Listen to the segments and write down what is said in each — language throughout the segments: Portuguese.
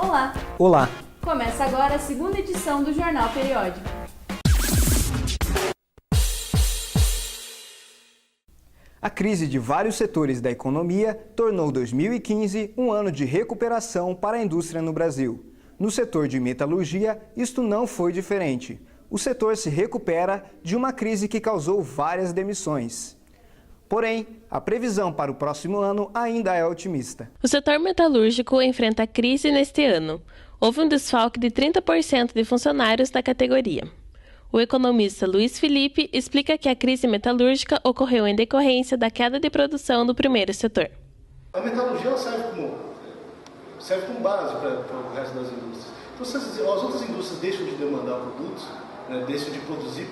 Olá! Olá! Começa agora a segunda edição do Jornal Periódico. A crise de vários setores da economia tornou 2015 um ano de recuperação para a indústria no Brasil. No setor de metalurgia, isto não foi diferente. O setor se recupera de uma crise que causou várias demissões. Porém, a previsão para o próximo ano ainda é otimista. O setor metalúrgico enfrenta crise neste ano. Houve um desfalque de 30% de funcionários da categoria. O economista Luiz Felipe explica que a crise metalúrgica ocorreu em decorrência da queda de produção do primeiro setor. A metalurgia serve como base para o resto das indústrias. Então, se as outras indústrias deixam de demandar produtos, deixam de produzir,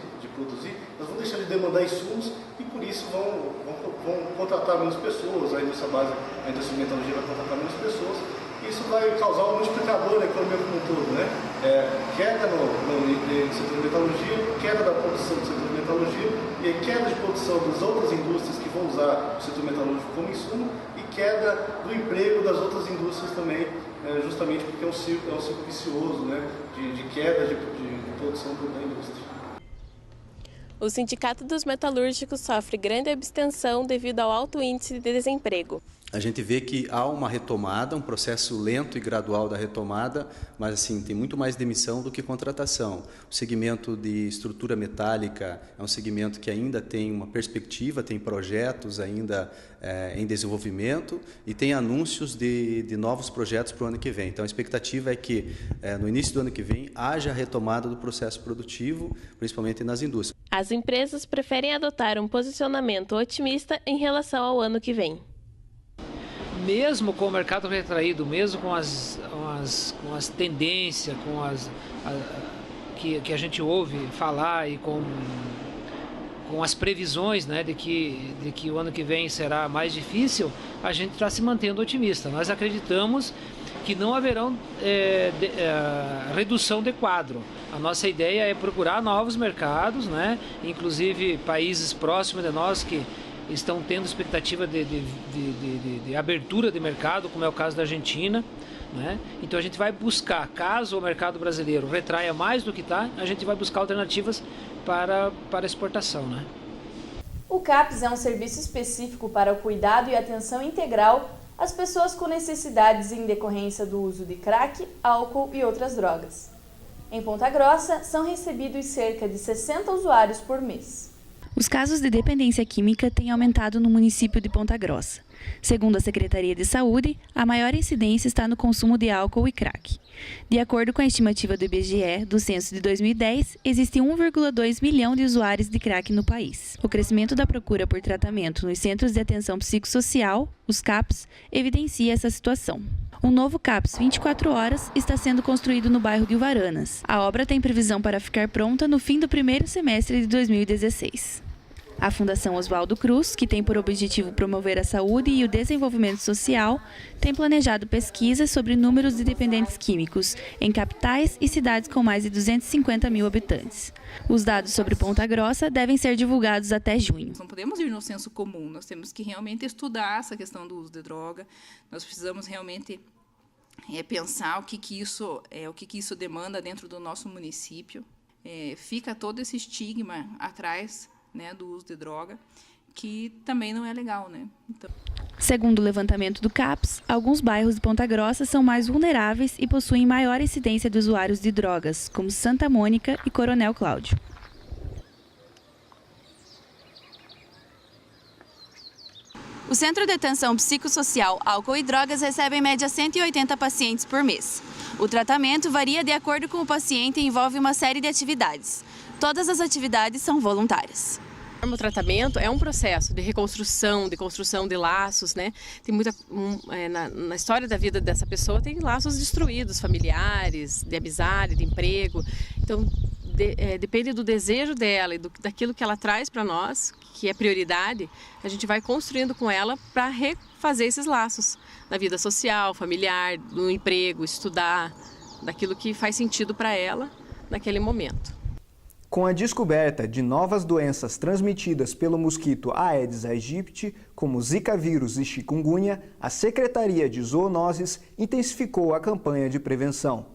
elas vão deixar de demandar insumos e por isso vão contratar menos pessoas, a indústria metalúrgica vai contratar menos pessoas. Isso vai causar um multiplicador na economia como um todo, né? Queda no setor de metalurgia, queda da produção do setor de metalurgia e queda de produção das outras indústrias que vão usar o setor metalúrgico como insumo e queda do emprego das outras indústrias também, justamente porque é um ciclo vicioso, né? De queda de produção da indústria. O Sindicato dos Metalúrgicos sofre grande abstenção devido ao alto índice de desemprego. A gente vê que há uma retomada, um processo lento e gradual da retomada, mas assim, tem muito mais demissão do que contratação. O segmento de estrutura metálica é um segmento que ainda tem uma perspectiva, tem projetos ainda em desenvolvimento e tem anúncios de novos projetos para o ano que vem. Então a expectativa é que no início do ano que vem haja retomada do processo produtivo, principalmente nas indústrias. As empresas preferem adotar um posicionamento otimista em relação ao ano que vem. Mesmo com o mercado retraído, mesmo com as tendências, que a gente ouve falar e com as previsões, né, de que o ano que vem será mais difícil, a gente está se mantendo otimista. Nós acreditamos que não haverão redução de quadro. A nossa ideia é procurar novos mercados, né, inclusive países próximos de nós que estão tendo expectativa de abertura de mercado, como é o caso da Argentina, né? Então a gente vai buscar, caso o mercado brasileiro retraia mais do que está, a gente vai buscar alternativas para exportação, né? O CAPS é um serviço específico para o cuidado e atenção integral às pessoas com necessidades em decorrência do uso de crack, álcool e outras drogas. Em Ponta Grossa, são recebidos cerca de 60 usuários por mês. Os casos de dependência química têm aumentado no município de Ponta Grossa. Segundo a Secretaria de Saúde, a maior incidência está no consumo de álcool e crack. De acordo com a estimativa do IBGE, do censo de 2010, existe 1,2 milhão de usuários de crack no país. O crescimento da procura por tratamento nos Centros de Atenção Psicossocial, os CAPS, evidencia essa situação. Um novo CAPS 24 horas está sendo construído no bairro de Uvaranas. A obra tem previsão para ficar pronta no fim do primeiro semestre de 2016. A Fundação Oswaldo Cruz, que tem por objetivo promover a saúde e o desenvolvimento social, tem planejado pesquisas sobre números de dependentes químicos em capitais e cidades com mais de 250 mil habitantes. Os dados sobre Ponta Grossa devem ser divulgados até junho. Não podemos ir no senso comum, nós temos que realmente estudar essa questão do uso de droga, nós precisamos realmente pensar o que isso demanda dentro do nosso município. Fica todo esse estigma atrás, né, do uso de droga, que também não é legal, né? Então... Segundo o levantamento do CAPS, alguns bairros de Ponta Grossa são mais vulneráveis e possuem maior incidência de usuários de drogas, como Santa Mônica e Coronel Cláudio. O Centro de Atenção Psicossocial, Álcool e Drogas recebe em média 180 pacientes por mês. O tratamento varia de acordo com o paciente e envolve uma série de atividades. Todas as atividades são voluntárias. O tratamento é um processo de reconstrução, de construção de laços, né? Tem na história da vida dessa pessoa tem laços destruídos, familiares, de amizade, de emprego. Então, depende do desejo dela e daquilo que ela traz para nós, que é prioridade, a gente vai construindo com ela para refazer esses laços na vida social, familiar, no emprego, estudar, daquilo que faz sentido para ela naquele momento. Com a descoberta de novas doenças transmitidas pelo mosquito Aedes aegypti, como Zika vírus e chikungunya, a Secretaria de Zoonoses intensificou a campanha de prevenção.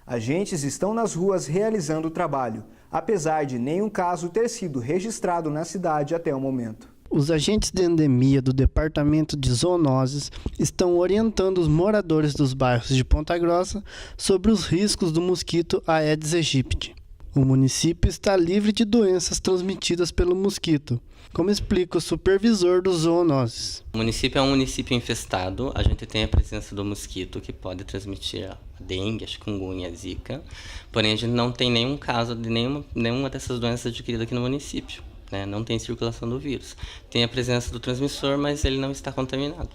Agentes estão nas ruas realizando o trabalho, apesar de nenhum caso ter sido registrado na cidade até o momento. Os agentes de endemia do Departamento de Zoonoses estão orientando os moradores dos bairros de Ponta Grossa sobre os riscos do mosquito Aedes aegypti. O município está livre de doenças transmitidas pelo mosquito, como explica o supervisor dos zoonoses. O município é um município infestado, a gente tem a presença do mosquito que pode transmitir a dengue, a chikungunya, a zika, porém a gente não tem nenhum caso de nenhuma dessas doenças adquiridas aqui no município, né? Não tem circulação do vírus. Tem a presença do transmissor, mas ele não está contaminado.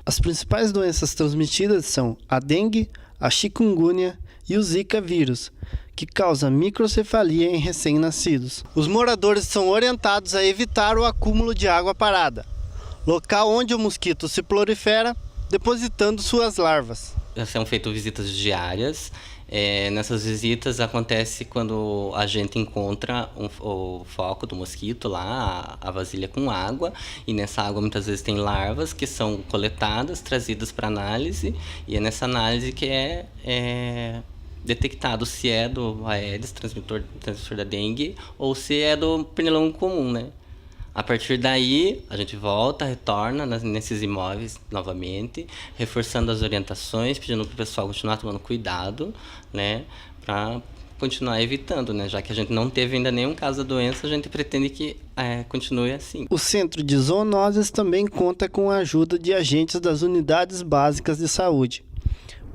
As principais doenças transmitidas são a dengue, a chikungunya e o Zika vírus, que causa microcefalia em recém-nascidos. Os moradores são orientados a evitar o acúmulo de água parada, local onde o mosquito se prolifera, depositando suas larvas. São feitas visitas diárias. Nessas visitas acontece quando a gente encontra o foco do mosquito lá, a vasilha com água, e nessa água muitas vezes tem larvas que são coletadas, trazidas para análise, e é nessa análise que é detectado se é do Aedes, transmissor da dengue, ou se é do pernilongo comum, né? A partir daí, a gente retorna nesses imóveis novamente, reforçando as orientações, pedindo para o pessoal continuar tomando cuidado, né? Para continuar evitando, né? Já que a gente não teve ainda nenhum caso da doença, a gente pretende que continue assim. O Centro de Zoonoses também conta com a ajuda de agentes das unidades básicas de saúde.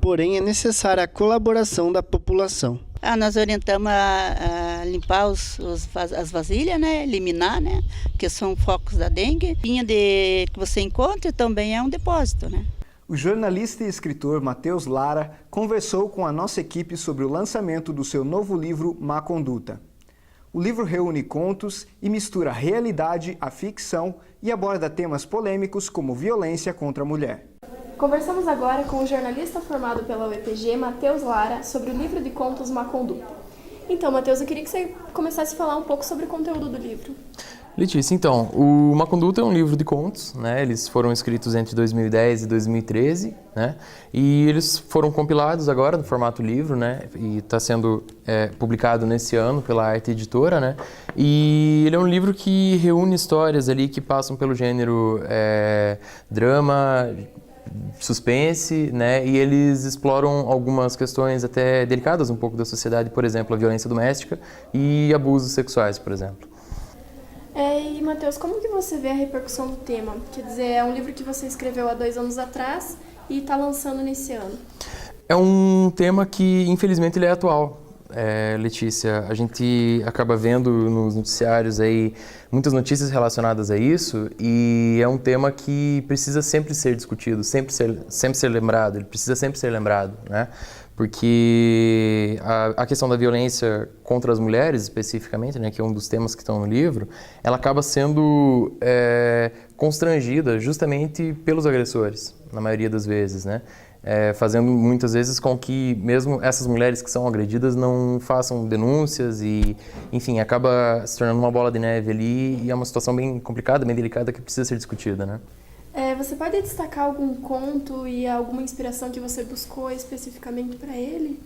Porém, é necessária a colaboração da população. Nós orientamos a limpar as vasilhas, né? Eliminar, né? Que são focos da dengue. Vinha que você encontra também é um depósito, né? O jornalista e escritor Matheus Lara conversou com a nossa equipe sobre o lançamento do seu novo livro Má Conduta. O livro reúne contos e mistura a realidade à ficção e aborda temas polêmicos como violência contra a mulher. Conversamos agora com o jornalista formado pela UEPG, Matheus Lara, sobre o livro de contos Má Conduta. Então, Matheus, eu queria que você começasse a falar um pouco sobre o conteúdo do livro. Letícia, então, o Má Conduta é um livro de contos, né? Eles foram escritos entre 2010 e 2013, né? E eles foram compilados agora no formato livro, né? E está sendo publicado nesse ano pela Arte Editora, né? E ele é um livro que reúne histórias ali que passam pelo gênero drama, suspense, né? E eles exploram algumas questões até delicadas um pouco da sociedade, por exemplo, a violência doméstica e abusos sexuais, por exemplo. E, Matheus, como que você vê a repercussão do tema? Quer dizer, é um livro que você escreveu há 2 anos atrás e está lançando nesse ano. É um tema que, infelizmente, ele é atual. Letícia, a gente acaba vendo nos noticiários aí muitas notícias relacionadas a isso e é um tema que precisa sempre ser discutido, sempre ser lembrado, ele precisa sempre ser lembrado, né? Porque a questão da violência contra as mulheres, especificamente, né, que é um dos temas que estão no livro, ela acaba sendo constrangida justamente pelos agressores, na maioria das vezes, né? Fazendo muitas vezes com que mesmo essas mulheres que são agredidas não façam denúncias e, enfim, acaba se tornando uma bola de neve ali e é uma situação bem complicada, bem delicada que precisa ser discutida, né? Você pode destacar algum conto e alguma inspiração que você buscou especificamente para ele?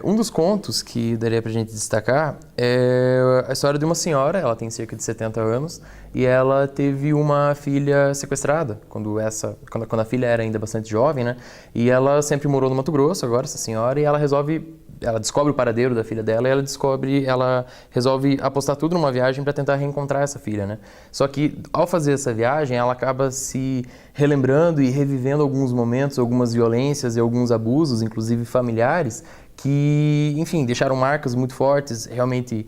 Um dos contos que daria pra gente destacar é a história de uma senhora, ela tem cerca de 70 anos, e ela teve uma filha sequestrada, quando a filha era ainda bastante jovem, né? E ela sempre morou no Mato Grosso, agora, essa senhora, e ela descobre o paradeiro da filha dela e ela resolve apostar tudo numa viagem para tentar reencontrar essa filha, né? Só que, ao fazer essa viagem, ela acaba se relembrando e revivendo alguns momentos, algumas violências e alguns abusos, inclusive familiares, que, enfim, deixaram marcas muito fortes, realmente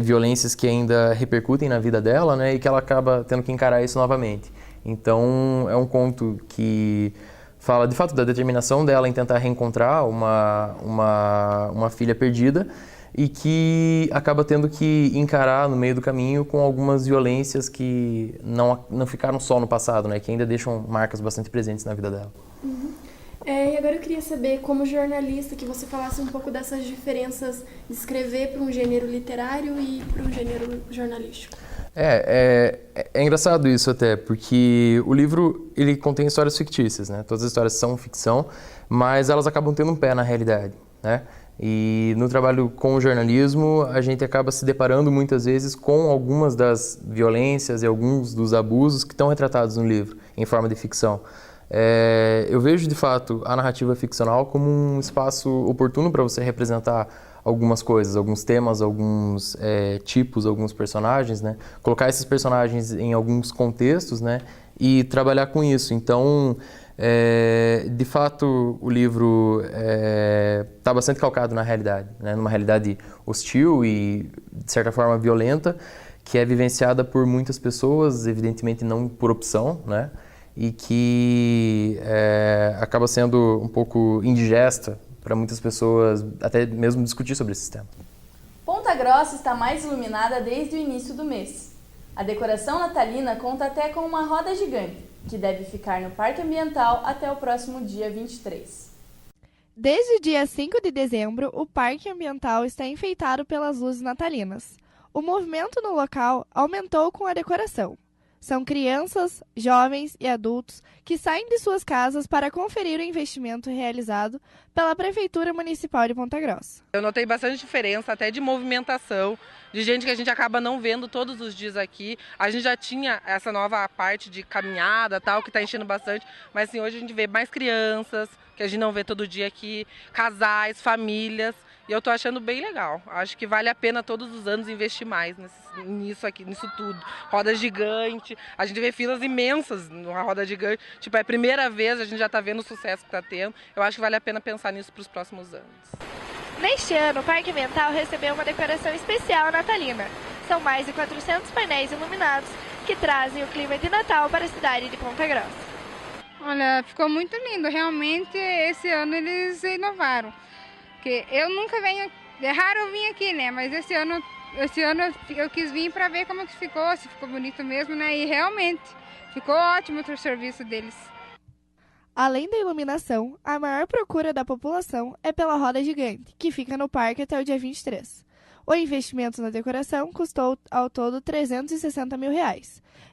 violências que ainda repercutem na vida dela, né? E que ela acaba tendo que encarar isso novamente. Então, é um conto que fala, de fato, da determinação dela em tentar reencontrar uma filha perdida e que acaba tendo que encarar no meio do caminho com algumas violências que não ficaram só no passado, né? Que ainda deixam marcas bastante presentes na vida dela. Uhum. E agora eu queria saber, como jornalista, que você falasse um pouco dessas diferenças de escrever para um gênero literário e para um gênero jornalístico. É engraçado isso até, porque o livro ele contém histórias fictícias, né? Todas as histórias são ficção, mas elas acabam tendo um pé na realidade, né? E no trabalho com o jornalismo, a gente acaba se deparando muitas vezes com algumas das violências e alguns dos abusos que estão retratados no livro, em forma de ficção. Eu vejo, de fato, a narrativa ficcional como um espaço oportuno para você representar algumas coisas, alguns temas, alguns tipos, alguns personagens, né? Colocar esses personagens em alguns contextos, né? E trabalhar com isso. Então, de fato, o livro está bastante calcado na realidade, né? Numa realidade hostil e, de certa forma, violenta, que é vivenciada por muitas pessoas, evidentemente não por opção, né? E que acaba sendo um pouco indigesta para muitas pessoas, até mesmo discutir sobre esse tema. Ponta Grossa está mais iluminada desde o início do mês. A decoração natalina conta até com uma roda gigante, que deve ficar no Parque Ambiental até o próximo dia 23. Desde o dia 5 de dezembro, o Parque Ambiental está enfeitado pelas luzes natalinas. O movimento no local aumentou com a decoração. São crianças, jovens e adultos que saem de suas casas para conferir o investimento realizado pela Prefeitura Municipal de Ponta Grossa. Eu notei bastante diferença até de movimentação, de gente que a gente acaba não vendo todos os dias aqui. A gente já tinha essa nova parte de caminhada, tal, que está enchendo bastante, mas assim, hoje a gente vê mais crianças, que a gente não vê todo dia aqui, casais, famílias. E eu estou achando bem legal. Acho que vale a pena todos os anos investir mais nisso aqui, nisso tudo. Roda gigante, a gente vê filas imensas na roda gigante. Tipo, é a primeira vez, a gente já está vendo o sucesso que está tendo. Eu acho que vale a pena pensar nisso para os próximos anos. Neste ano, o Parque Ambiental recebeu uma decoração especial natalina. São mais de 400 painéis iluminados que trazem o clima de Natal para a cidade de Ponta Grossa. Olha, ficou muito lindo. Realmente, esse ano eles inovaram. Porque eu nunca venho, é raro eu vir aqui, né? Mas esse ano eu quis vir para ver como que ficou, se ficou bonito mesmo, né? E realmente ficou ótimo o serviço deles. Além da iluminação, a maior procura da população é pela roda gigante, que fica no parque até o dia 23. O investimento na decoração custou ao todo R$ 360 mil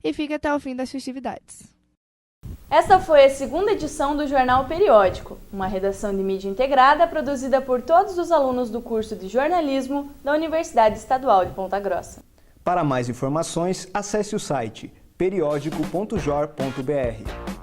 e fica até o fim das festividades. Esta foi a segunda edição do Jornal Periódico, uma redação de mídia integrada produzida por todos os alunos do curso de jornalismo da Universidade Estadual de Ponta Grossa. Para mais informações, acesse o site periodico.jor.br.